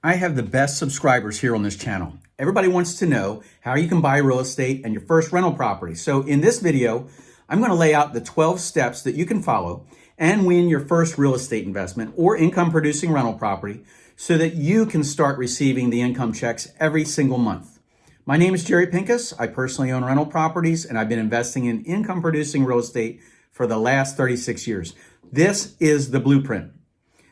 I have the best subscribers here on this channel. Everybody wants to know how you can buy real estate and your first rental property. So in this video, I'm going to lay out the 12 steps that you can follow and win your first real estate investment or income producing rental property so that you can start receiving the income checks every single month. My name is Jerry Pinkas. I personally own rental properties and I've been investing in income producing real estate for the last 36 years. This is the blueprint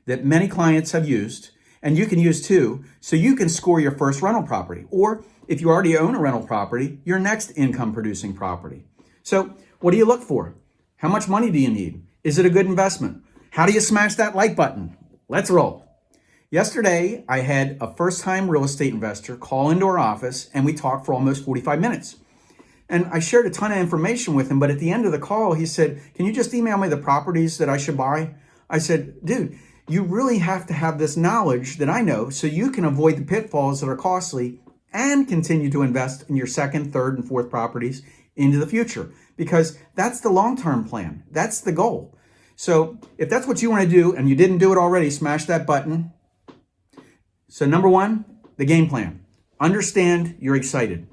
that many clients have used and you can use too, so you can score your first rental property. Or if you already own a rental property, your next income producing property. So what do you look for? How much money do you need? Is it a good investment? How do you smash that like button? Let's roll. Yesterday, I had a first-time real estate investor call into our office and we talked for almost 45 minutes. And I shared a ton of information with him, but at the end of the call, he said, "Can you just email me the properties that I should buy?" I said, "Dude, you really have to have this knowledge that I know so you can avoid the pitfalls that are costly and continue to invest in your second, third, and fourth properties into the future, because that's the long-term plan. That's the goal." So if that's what you want to do and you didn't do it already, smash that button. So number one, the game plan. Understand you're excited.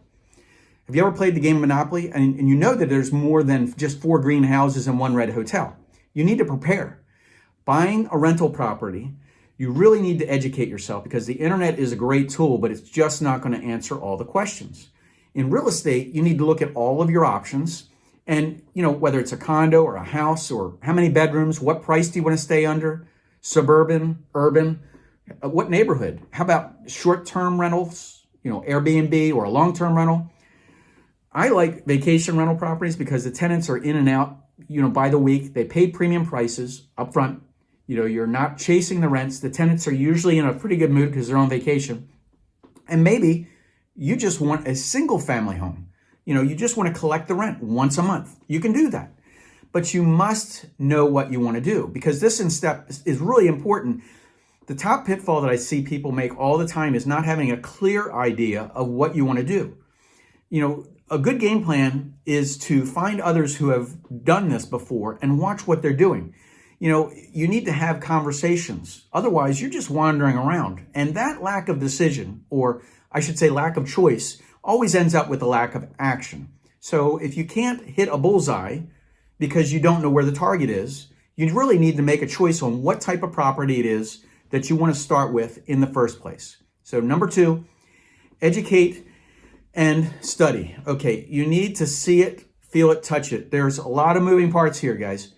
Have you ever played the game of Monopoly? And you know that there's more than just 4 green houses and 1 red hotel. You need to prepare. Buying a rental property, you really need to educate yourself because the internet is a great tool, but it's just not going to answer all the questions. In real estate, you need to look at all of your options and, whether it's a condo or a house or how many bedrooms, what price do you want to stay under, suburban, urban, what neighborhood? How about short-term rentals, Airbnb or a long-term rental? I like vacation rental properties because the tenants are in and out, by the week. They pay premium prices up front. You're not chasing the rents. The tenants are usually in a pretty good mood because they're on vacation. And maybe you just want a single family home. You just want to collect the rent once a month. You can do that. But you must know what you want to do because this step is really important. The top pitfall that I see people make all the time is not having a clear idea of what you want to do. A good game plan is to find others who have done this before and watch what they're doing. You need to have conversations. Otherwise, you're just wandering around. And that lack of decision, or I should say lack of choice, always ends up with a lack of action. So if you can't hit a bullseye because you don't know where the target is, you really need to make a choice on what type of property it is that you want to start with in the first place. So number 2, educate and study. Okay, you need to see it, feel it, touch it. There's a lot of moving parts here, guys.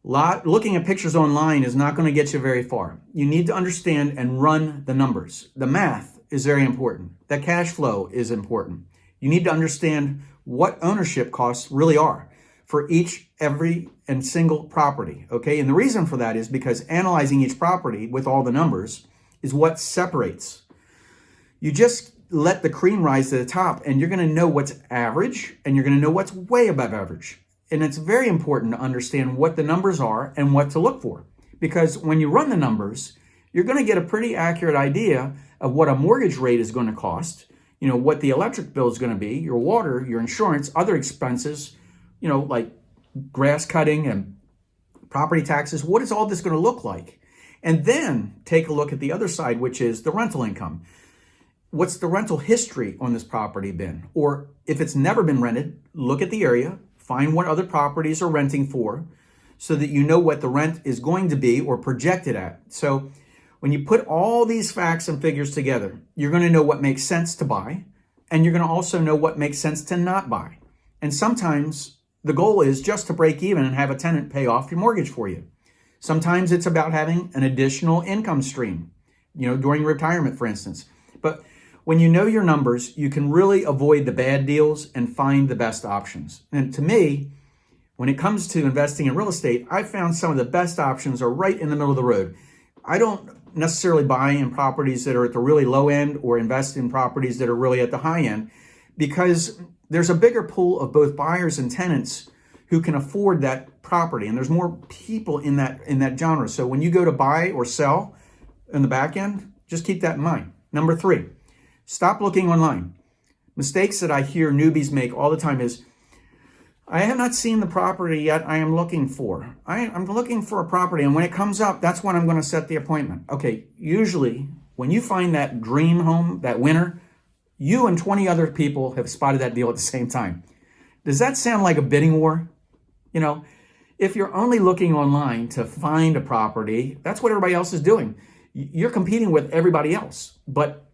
Looking at pictures online is not going to get you very far. You need to understand and run the numbers. The math is very important. The cash flow is important. You need to understand what ownership costs really are for every and single property. Okay, and the reason for that is because analyzing each property with all the numbers is what separates. You just let the cream rise to the top and you're going to know what's average and you're going to know what's way above average. And it's very important to understand what the numbers are and what to look for. Because when you run the numbers, you're going to get a pretty accurate idea of what a mortgage rate is going to cost, what the electric bill is going to be, your water, your insurance, other expenses, like grass cutting and property taxes. What is all this going to look like? And then take a look at the other side, which is the rental income. What's the rental history on this property been? Or if it's never been rented, look at the area, find what other properties are renting for so that you know what the rent is going to be or projected at. So when you put all these facts and figures together, you're going to know what makes sense to buy, and you're going to also know what makes sense to not buy. And sometimes the goal is just to break even and have a tenant pay off your mortgage for you. Sometimes it's about having an additional income stream, during retirement, for instance. But when you know your numbers, you can really avoid the bad deals and find the best options. And to me, when it comes to investing in real estate, I found some of the best options are right in the middle of the road. I don't necessarily buy in properties that are at the really low end or invest in properties that are really at the high end because there's a bigger pool of both buyers and tenants who can afford that property. And there's more people in that genre. So when you go to buy or sell in the back end, just keep that in mind. Number 3, stop looking online. Mistakes that I hear newbies make all the time is, I have not seen the property yet I am looking for. I'm looking for a property, and when it comes up, that's when I'm going to set the appointment. Okay, usually when you find that dream home, that winner, you and 20 other people have spotted that deal at the same time. Does that sound like a bidding war? You know, if you're only looking online to find a property, that's what everybody else is doing. You're competing with everybody else. But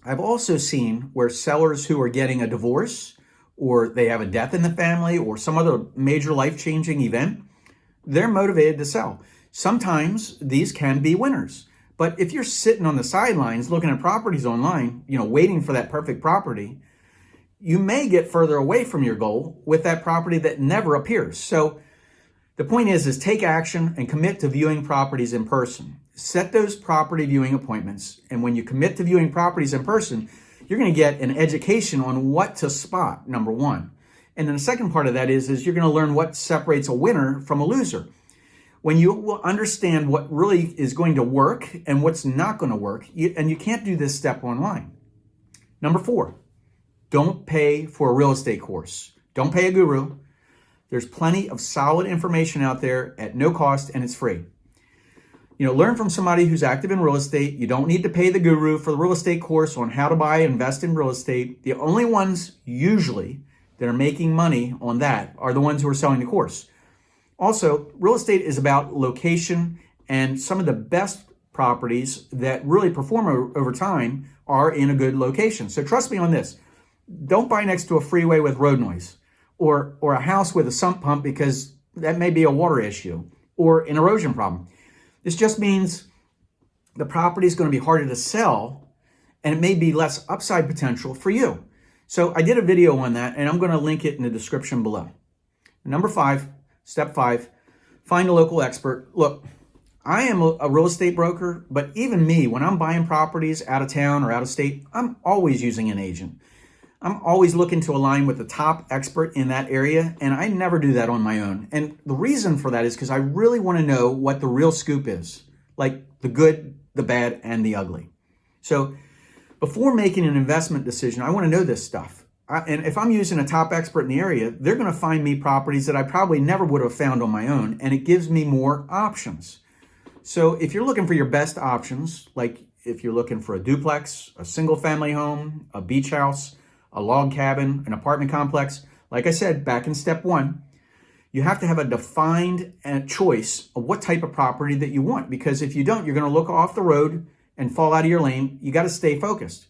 I've also seen where sellers who are getting a divorce, or they have a death in the family, or some other major life-changing event, they're motivated to sell. Sometimes these can be winners. But if you're sitting on the sidelines looking at properties online, waiting for that perfect property, you may get further away from your goal with that property that never appears. So the point is take action and commit to viewing properties in person. Set those property viewing appointments. And when you commit to viewing properties in person, you're going to get an education on what to spot, number one. And then the second part of that is you're going to learn what separates a winner from a loser. When you will understand what really is going to work and what's not going to work, and you can't do this step online. Number 4, don't pay for a real estate course. Don't pay a guru. There's plenty of solid information out there at no cost, and it's free. Learn from somebody who's active in real estate. You don't need to pay the guru for the real estate course on how to buy and invest in real estate. The only ones usually that are making money on that are the ones who are selling the course. Also, real estate is about location, and some of the best properties that really perform over time are in a good location. So trust me on this. Don't buy next to a freeway with road noise, or a house with a sump pump, because that may be a water issue or an erosion problem. This just means the property is going to be harder to sell, and it may be less upside potential for you. So I did a video on that, and I'm going to link it in the description below. Number 5, step 5, find a local expert. Look, I am a real estate broker, but even me, when I'm buying properties out of town or out of state, I'm always using an agent. I'm always looking to align with the top expert in that area, and I never do that on my own. And the reason for that is because I really want to know what the real scoop is, like the good, the bad, and the ugly. So before making an investment decision, I want to know this stuff. And if I'm using a top expert in the area, they're going to find me properties that I probably never would have found on my own, and it gives me more options. So if you're looking for your best options, like if you're looking for a duplex, a single family home, a beach house, a log cabin, an apartment complex, like I said back in step 1, you have to have a defined choice of what type of property that you want, because if you don't, you're going to look off the road and fall out of your lane. You got to stay focused.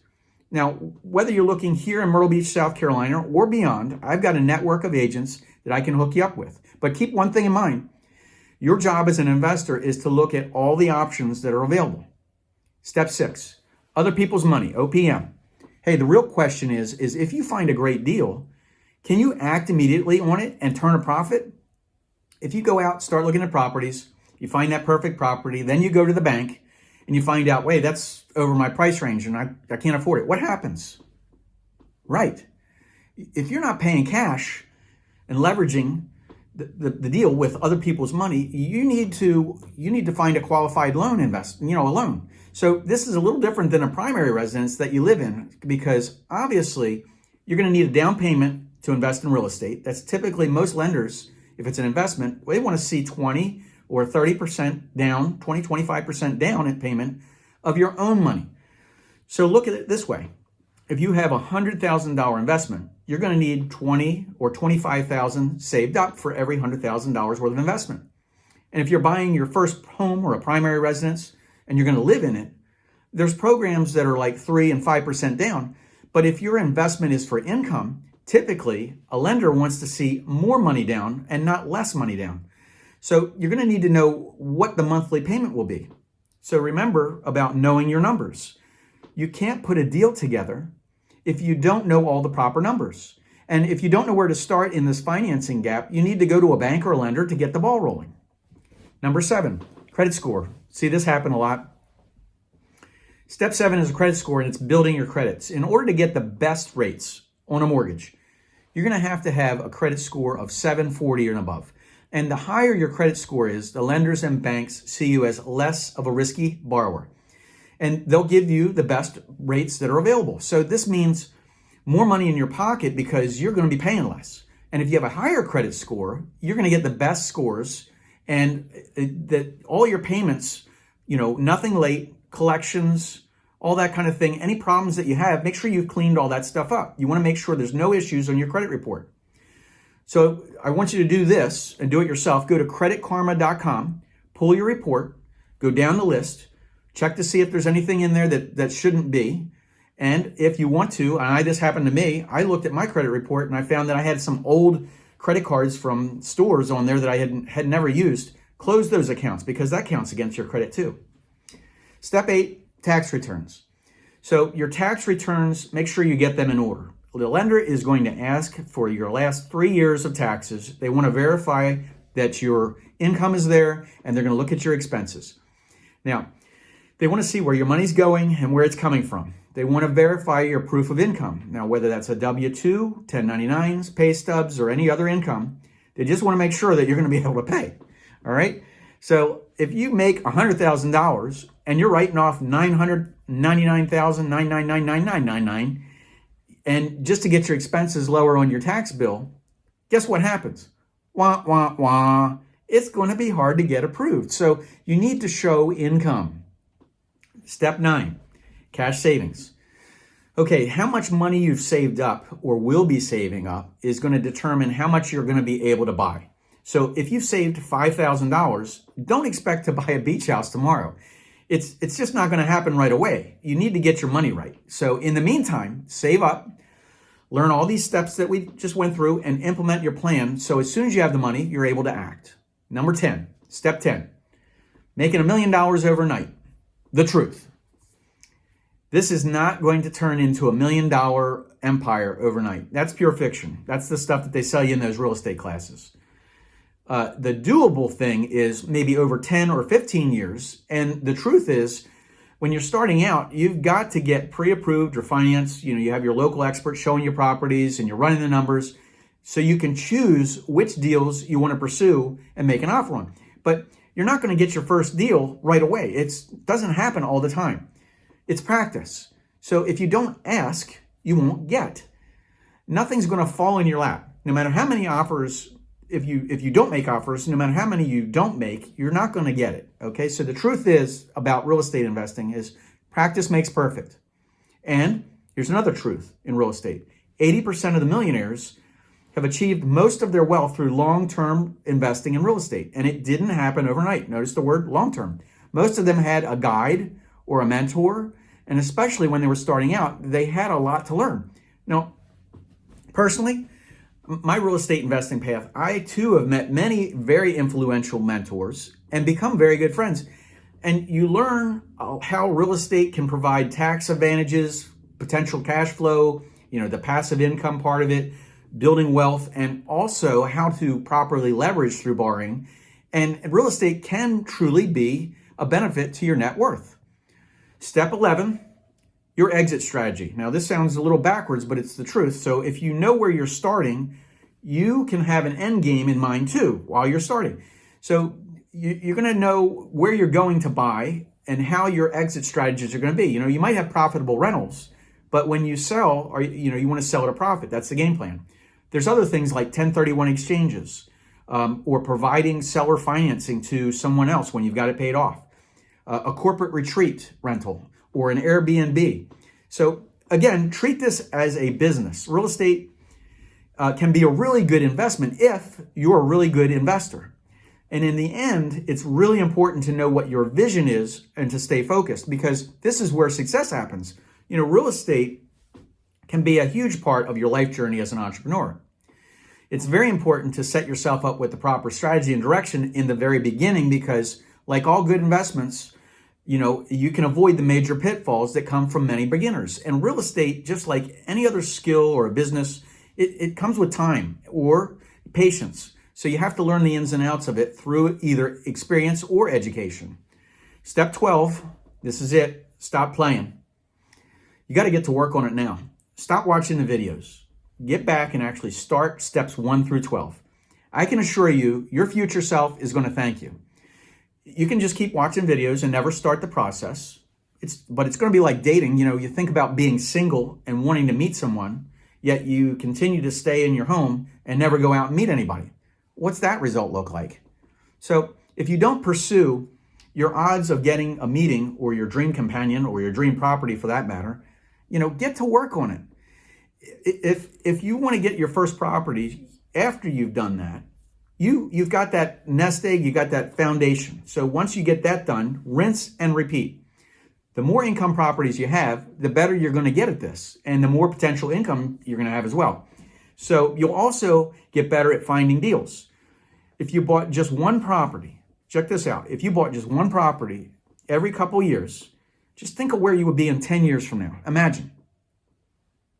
Now, whether you're looking here in Myrtle Beach, South Carolina, or beyond, I've got a network of agents that I can hook you up with. But keep one thing in mind. Your job as an investor is to look at all the options that are available. Step 6, other people's money, OPM. Hey, the real question is if you find a great deal, can you act immediately on it and turn a profit? If you go out, start looking at properties, you find that perfect property, then you go to the bank and you find out, wait, that's over my price range and I can't afford it. What happens? Right. If you're not paying cash and leveraging the deal with other people's money, you need to find a qualified loan a loan. So this is a little different than a primary residence that you live in, because obviously you're going to need a down payment to invest in real estate. That's typically most lenders, if it's an investment, they want to see 20 or 30% down, 20, 25% down in payment of your own money. So look at it this way. If you have a $100,000 investment, you're going to need $20,000 or $25,000 saved up for every $100,000 worth of investment. And if you're buying your first home or a primary residence and you're going to live in it, there's programs that are like 3 and 5% down. But if your investment is for income, typically a lender wants to see more money down and not less money down. So you're going to need to know what the monthly payment will be. So remember about knowing your numbers. You can't put a deal together if you don't know all the proper numbers. And if you don't know where to start in this financing gap, you need to go to a bank or a lender to get the ball rolling. Number 7, credit score. See this happen a lot. Step 7 is a credit score, and it's building your credits. In order to get the best rates on a mortgage, you're going to have a credit score of 740 and above. And the higher your credit score is, the lenders and banks see you as less of a risky borrower. And they'll give you the best rates that are available. So this means more money in your pocket because you're going to be paying less. And if you have a higher credit score, you're going to get the best scores, and that all your payments, nothing late, collections, all that kind of thing. Any problems that you have, make sure you've cleaned all that stuff up. You want to make sure there's no issues on your credit report. So I want you to do this and do it yourself. Go to creditkarma.com, pull your report, go down the list, check to see if there's anything in there that shouldn't be. And if you want to, and this happened to me, I looked at my credit report and I found that I had some old credit cards from stores on there that I had never used. Close those accounts because that counts against your credit too. Step 8, tax returns. So your tax returns, make sure you get them in order. The lender is going to ask for your last 3 years of taxes. They want to verify that your income is there, and they're going to look at your expenses. Now, they want to see where your money's going and where it's coming from. They want to verify your proof of income. Now, whether that's a W-2, 1099s, pay stubs, or any other income, they just want to make sure that you're going to be able to pay. All right? So if you make $100,000 and you're writing off $999,999,999, and just to get your expenses lower on your tax bill, guess what happens? Wah, wah, wah. It's going to be hard to get approved. So you need to show income. Step 9, cash savings. Okay, how much money you've saved up or will be saving up is going to determine how much you're going to be able to buy. So if you've saved $5,000, don't expect to buy a beach house tomorrow. It's just not going to happen right away. You need to get your money right. So in the meantime, save up, learn all these steps that we just went through, and implement your plan. So as soon as you have the money, you're able to act. Number 10, step 10, making $1 million overnight. The truth. This is not going to turn into $1 million empire overnight. That's pure fiction. That's the stuff that they sell you in those real estate classes. The doable thing is maybe over 10 or 15 years. And the truth is, when you're starting out, you've got to get pre-approved or financed. You have your local expert showing you properties and you're running the numbers so you can choose which deals you want to pursue and make an offer on. But you're not going to get your first deal right away. It doesn't happen all the time. It's practice. So if you don't ask, you won't get. Nothing's going to fall in your lap. No matter how many offers, if you don't make offers, no matter how many you don't make, you're not going to get it. Okay, so the truth is about real estate investing is practice makes perfect. And here's another truth in real estate. 80% of the millionaires have achieved most of their wealth through long-term investing in real estate. And it didn't happen overnight. Notice the word long-term. Most of them had a guide or a mentor. And especially when they were starting out, they had a lot to learn. Now, personally, my real estate investing path, I too have met many very influential mentors and become very good friends. And you learn how real estate can provide tax advantages, potential cash flow, the passive income part of it, building wealth, and also how to properly leverage through borrowing. And real estate can truly be a benefit to your net worth. Step 11, your exit strategy. Now, this sounds a little backwards, but it's the truth. So if you know where you're starting, you can have an end game in mind too while you're starting. So you're going to know where you're going to buy and how your exit strategies are going to be. You might have profitable rentals, but when you sell, or you want to sell at a profit. That's the game plan. There's other things like 1031 exchanges or providing seller financing to someone else when you've got it paid off. A corporate retreat rental, or an Airbnb. So again, treat this as a business. Real estate can be a really good investment if you're a really good investor. And in the end, it's really important to know what your vision is and to stay focused, because this is where success happens. Real estate can be a huge part of your life journey as an entrepreneur. It's very important to set yourself up with the proper strategy and direction in the very beginning, because like all good investments, you can avoid the major pitfalls that come from many beginners. And real estate, just like any other skill or a business, it comes with time or patience. So you have to learn the ins and outs of it through either experience or education. Step 12, this is it. Stop playing. You got to get to work on it now. Stop watching the videos. Get back and actually start steps 1 through 12. I can assure you, your future self is going to thank you. You can just keep watching videos and never start the process. But it's going to be like dating. You think about being single and wanting to meet someone, yet you continue to stay in your home and never go out and meet anybody. What's that result look like? So if you don't pursue your odds of getting a meeting or your dream companion or your dream property for that matter, get to work on it. If you want to get your first property, after you've done that, you've got that nest egg, you got that foundation. So once you get that done, rinse and repeat. The more income properties you have, the better you're going to get at this, and the more potential income you're going to have as well. So you'll also get better at finding deals. If you bought just one property, check this out. If you bought just one property every couple of years, just think of where you would be in 10 years from now. Imagine.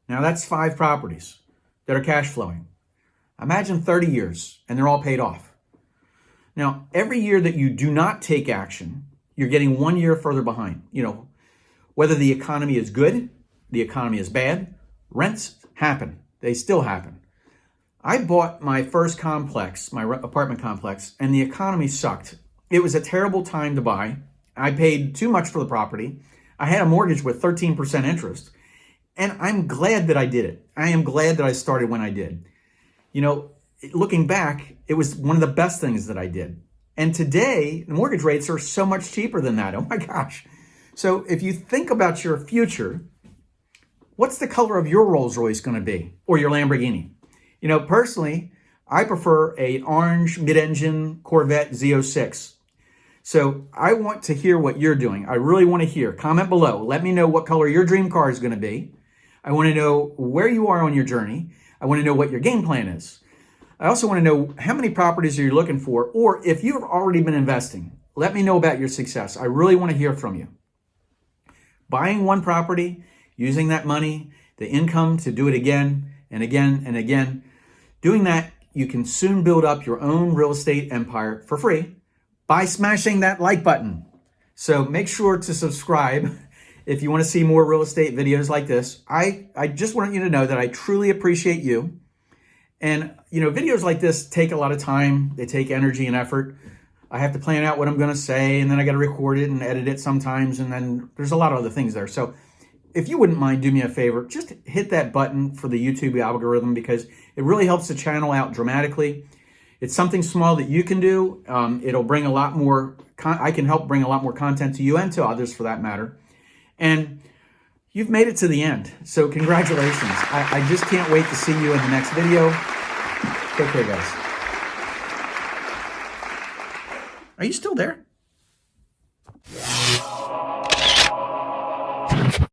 Now that's 5 properties that are cash flowing. Imagine 30 years and they're all paid off. Now, every year that you do not take action, you're getting 1 year further behind. Whether the economy is good, the economy is bad, rents happen. They still happen. I bought my first complex, my apartment complex, and the economy sucked. It was a terrible time to buy. I paid too much for the property. I had a mortgage with 13% interest. And I'm glad that I did it. I am glad that I started when I did. Looking back, it was one of the best things that I did. And today, the mortgage rates are so much cheaper than that. Oh my gosh. So if you think about your future, what's the color of your Rolls Royce going to be? Or your Lamborghini? Personally, I prefer an orange mid-engine Corvette Z06. So I want to hear what you're doing. I really want to hear. Comment below. Let me know what color your dream car is going to be. I want to know where you are on your journey. I want to know what your game plan is. I also want to know how many properties are you looking for, or if you've already been investing, let me know about your success. I really want to hear from you. Buying one property, using that money, the income to do it again and again and again. Doing that, you can soon build up your own real estate empire for free by smashing that like button. So make sure to subscribe if you want to see more real estate videos like this. I just want you to know that I truly appreciate you. And, videos like this take a lot of time. They take energy and effort. I have to plan out what I'm going to say, and then I got to record it and edit it sometimes. And then there's a lot of other things there. So if you wouldn't mind, do me a favor, just hit that button for the YouTube algorithm, because it really helps the channel out dramatically. It's something small that you can do. It'll bring a lot more, I can help bring a lot more content to you and to others for that matter. And you've made it to the end. So congratulations. I just can't wait to see you in the next video. Take care, guys. Are you still there?